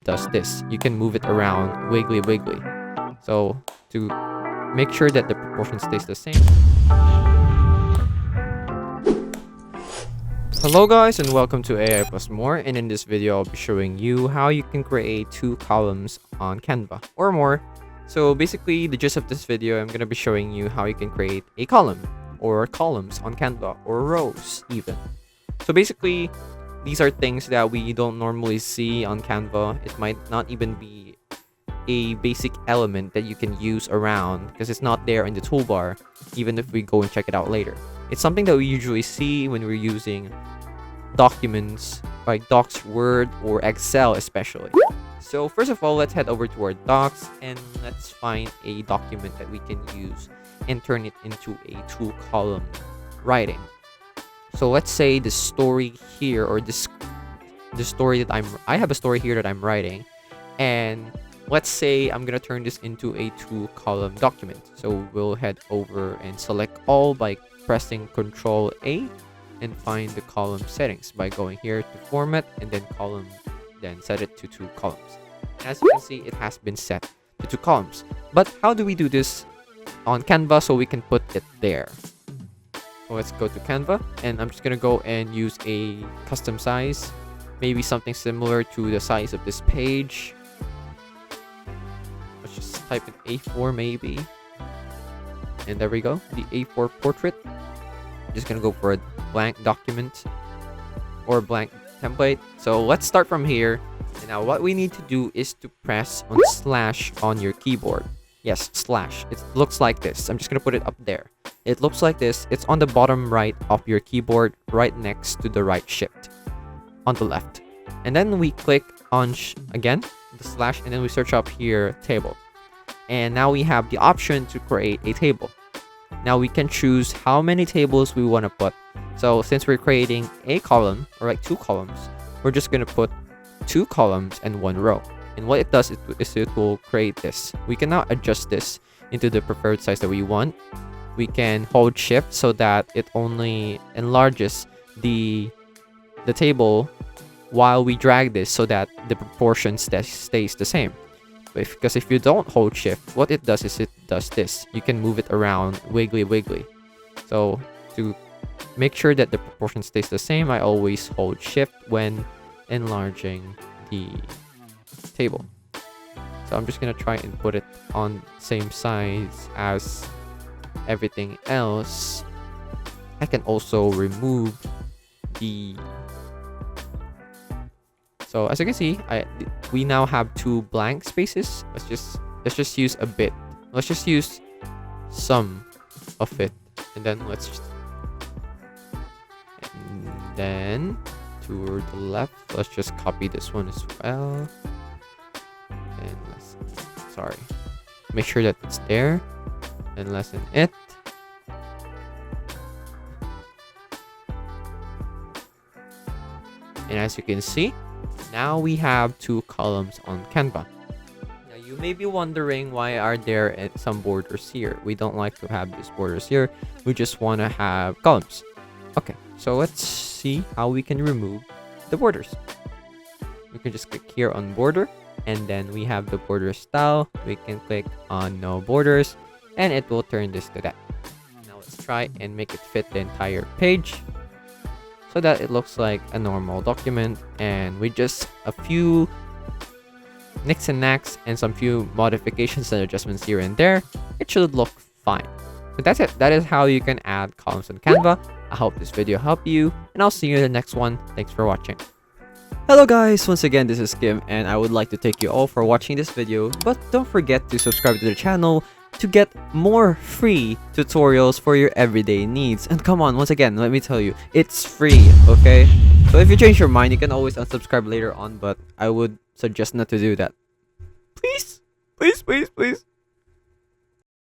does this. You can move it around wiggly. So to make sure that the proportion stays the same. Hello guys, and welcome to AI Plus More, and in this video I'll be showing you how you can create 2 columns on Canva or more. So basically the gist of this video, I'm going to be showing you how you can create a column or columns on Canva, or rows even. So basically these are things that we don't normally see on Canva. It might not even be a basic element that you can use around because it's not there in the toolbar, even if we go and check it out later. It's something that we usually see when we're using documents like Docs, Word, or Excel especially. So first of all, let's head over to our Docs and let's find a document that we can use and turn it into a 2-column writing. So let's say the story here, or the story that I have a story here that I'm writing, and let's say I'm gonna turn this into a 2-column document. So we'll head over and select all by pressing Control A and find the column settings by going here to format and then column, then set it to 2 columns. And as you can see, it has been set to 2 columns. But how do we do this on Canva so we can put it there? So let's go to Canva, and I'm just gonna go and use a custom size, maybe something similar to the size of this page. Let's just type in A4 maybe. And there we go, the A4 portrait. I'm just gonna go for a blank document or blank template. So let's start from here. And now what we need to do is to press on slash on your keyboard. Yes, slash. It looks like this. I'm just gonna put it up there. It looks like this. It's on the bottom right of your keyboard, right next to the right shift on the left. And then we click on again the slash, and then we search up here table. And now we have the option to create a table. Now we can choose how many tables we want to put. So since we're creating a column, or like 2 columns, we're just going to put 2 columns and 1 row. And what it does is it will create this. We can now adjust this into the preferred size that we want. We can hold shift so that it only enlarges the table while we drag this so that the proportion stays the same. Because if you don't hold shift, what it does is it does this. You can move it around wiggly. So to make sure that the proportion stays the same, I always hold shift when enlarging the table. So I'm just gonna try and put it on the same size as everything else. I can also remove the... So as you can see, we now have 2 blank spaces. Let's just use a bit. Let's just use some of it, and then to the left, let's just copy this one as well. And make sure that it's there, and lessen it. And as you can see, now we have 2 columns on Canva. Now you may be wondering, why are there some borders here? We don't like to have these borders here. We just want to have columns. Okay, so let's see how we can remove the borders. We can just click here on border, and then we have the border style. We can click on no borders, and it will turn this to that. Now let's try and make it fit the entire page so that it looks like a normal document, and with just a few nicks and knacks and some few modifications and adjustments here and there, it should look fine. So that's it. That is how you can add columns on Canva. I hope this video helped you, and I'll see you in the next one. Thanks for watching. Hello guys, once again this is Kim, and I would like to thank you all for watching this video, but don't forget to subscribe to the channel to get more free tutorials for your everyday needs. And come on, once again, let me tell you, it's free, okay? So if you change your mind, you can always unsubscribe later on, but I would suggest not to do that. Please, please, please, please.